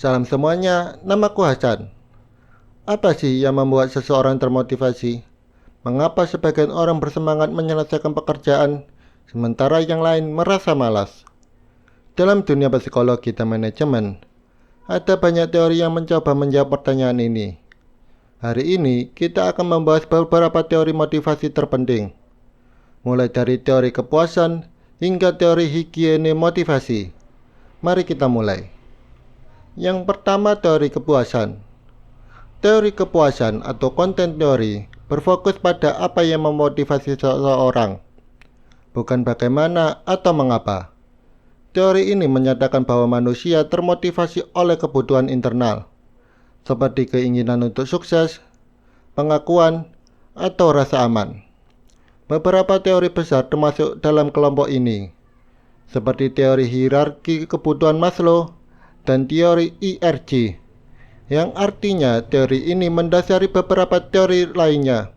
Salam semuanya, namaku Hasan. Apa sih yang membuat seseorang termotivasi? Mengapa sebagian orang bersemangat menyelesaikan pekerjaan, sementara yang lain merasa malas? Dalam dunia psikologi dan manajemen, ada banyak teori yang mencoba menjawab pertanyaan ini. Hari ini, kita akan membahas beberapa teori motivasi terpenting, mulai dari teori kepuasan hingga teori higiene motivasi. Mari kita mulai. Yang pertama, teori kepuasan. Teori kepuasan atau konten teori berfokus pada apa yang memotivasi seseorang, bukan bagaimana atau mengapa. Teori ini menyatakan bahwa manusia termotivasi oleh kebutuhan internal, seperti keinginan untuk sukses, pengakuan, atau rasa aman. Beberapa teori besar termasuk dalam kelompok ini, seperti teori hierarki kebutuhan Maslow dan teori IRG, yang artinya teori ini mendasari beberapa teori lainnya.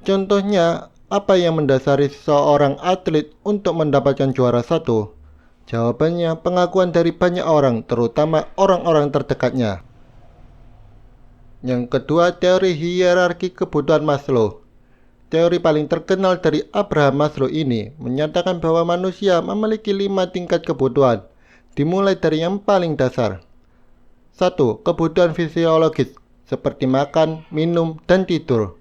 Contohnya, apa yang mendasari seorang atlet untuk mendapatkan juara satu? Jawabannya pengakuan dari banyak orang, terutama orang-orang terdekatnya. Yang kedua, teori hierarki kebutuhan Maslow. Teori paling terkenal dari Abraham Maslow ini menyatakan bahwa manusia memiliki 5 tingkat kebutuhan, dimulai dari yang paling dasar. 1. Kebutuhan fisiologis, seperti makan, minum, dan tidur.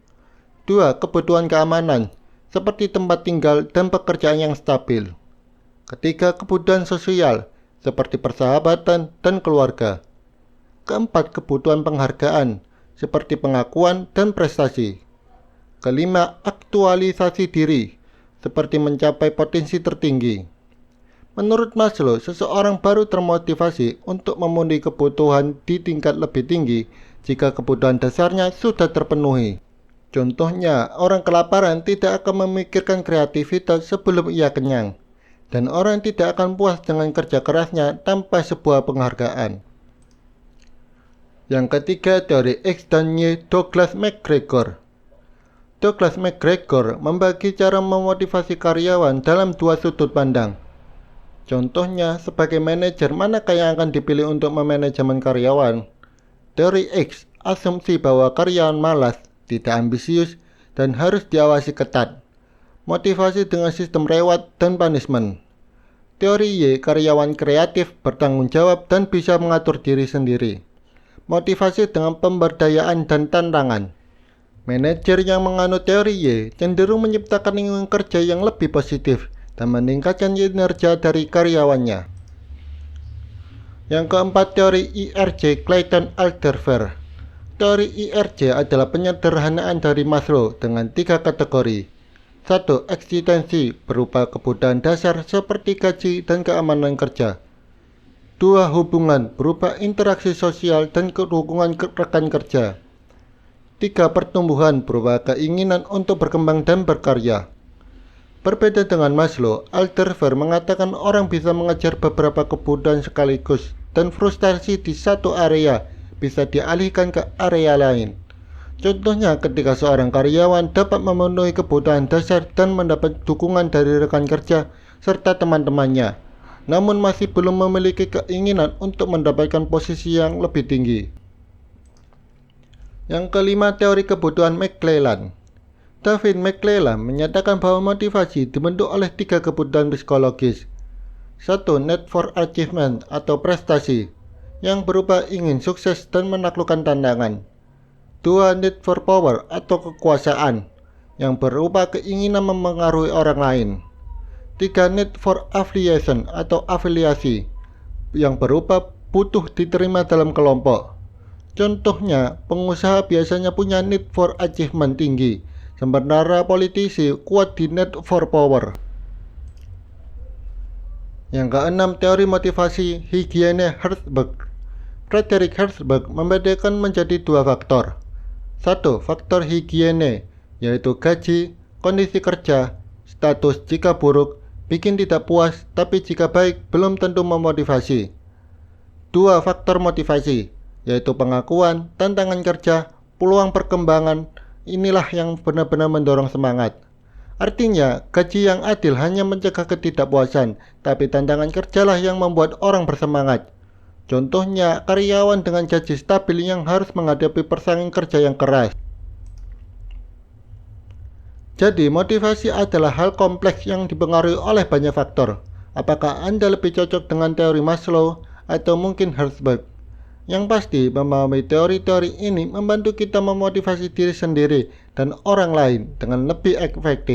2. Kebutuhan keamanan, seperti tempat tinggal dan pekerjaan yang stabil. Ketiga, kebutuhan sosial, seperti persahabatan dan keluarga. Keempat, kebutuhan penghargaan, seperti pengakuan dan prestasi. Kelima, aktualisasi diri, seperti mencapai potensi tertinggi. Menurut Maslow, seseorang baru termotivasi untuk memenuhi kebutuhan di tingkat lebih tinggi jika kebutuhan dasarnya sudah terpenuhi. Contohnya, orang kelaparan tidak akan memikirkan kreativitas sebelum ia kenyang, dan orang tidak akan puas dengan kerja kerasnya tanpa sebuah penghargaan. Yang ketiga, teori X dan Y Douglas McGregor. Douglas McGregor membagi cara memotivasi karyawan dalam dua sudut pandang. Contohnya, sebagai manajer, manakah yang akan dipilih untuk memanajemen karyawan? Teori X, asumsi bahwa karyawan malas, tidak ambisius, dan harus diawasi ketat. Motivasi dengan sistem reward dan punishment. Teori Y, karyawan kreatif, bertanggung jawab, dan bisa mengatur diri sendiri. Motivasi dengan pemberdayaan dan tantangan. Manajer yang menganut teori Y cenderung menciptakan lingkungan kerja yang lebih positif dan meningkatkan kinerja dari karyawannya. Yang keempat, teori IRJ Clayton Alderfer. Teori IRJ adalah penyederhanaan dari Maslow dengan 3 kategori. 1. Eksistensi, berupa kebutuhan dasar seperti gaji dan keamanan kerja. 2. Hubungan, berupa interaksi sosial dan dukungan rekan kerja. 3. Pertumbuhan, berupa keinginan untuk berkembang dan berkarya. Berbeda dengan Maslow, Alderfer mengatakan orang bisa mengejar beberapa kebutuhan sekaligus dan frustasi di satu area bisa dialihkan ke area lain. Contohnya, ketika seorang karyawan dapat memenuhi kebutuhan dasar dan mendapat dukungan dari rekan kerja serta teman-temannya, namun masih belum memiliki keinginan untuk mendapatkan posisi yang lebih tinggi. Yang kelima, teori kebutuhan McClelland. David McClelland menyatakan bahwa motivasi dibentuk oleh 3 kebutuhan psikologis. 1. Need for achievement atau prestasi, yang berupa ingin sukses dan menaklukkan tantangan. 2. Need for power atau kekuasaan, yang berupa keinginan memengaruhi orang lain. 3. Need for affiliation atau afiliasi, yang berupa butuh diterima dalam kelompok. Contohnya, pengusaha biasanya punya need for achievement tinggi, sementara politisi kuat di need for power. Yang keenam, teori motivasi higiene Herzberg. Frederick Herzberg membedakan menjadi 2 faktor. 1. Faktor higiene, yaitu gaji, kondisi kerja, status jika buruk, bikin tidak puas, tapi jika baik belum tentu memotivasi. 2. Faktor motivasi, yaitu pengakuan, tantangan kerja, peluang perkembangan, inilah yang benar-benar mendorong semangat. Artinya, gaji yang adil hanya mencegah ketidakpuasan, tapi tantangan kerjalah yang membuat orang bersemangat. Contohnya, karyawan dengan gaji stabil yang harus menghadapi persaingan kerja yang keras. Jadi, motivasi adalah hal kompleks yang dipengaruhi oleh banyak faktor. Apakah Anda lebih cocok dengan teori Maslow atau mungkin Herzberg? Yang pasti, memahami teori-teori ini membantu kita memotivasi diri sendiri dan orang lain dengan lebih efektif.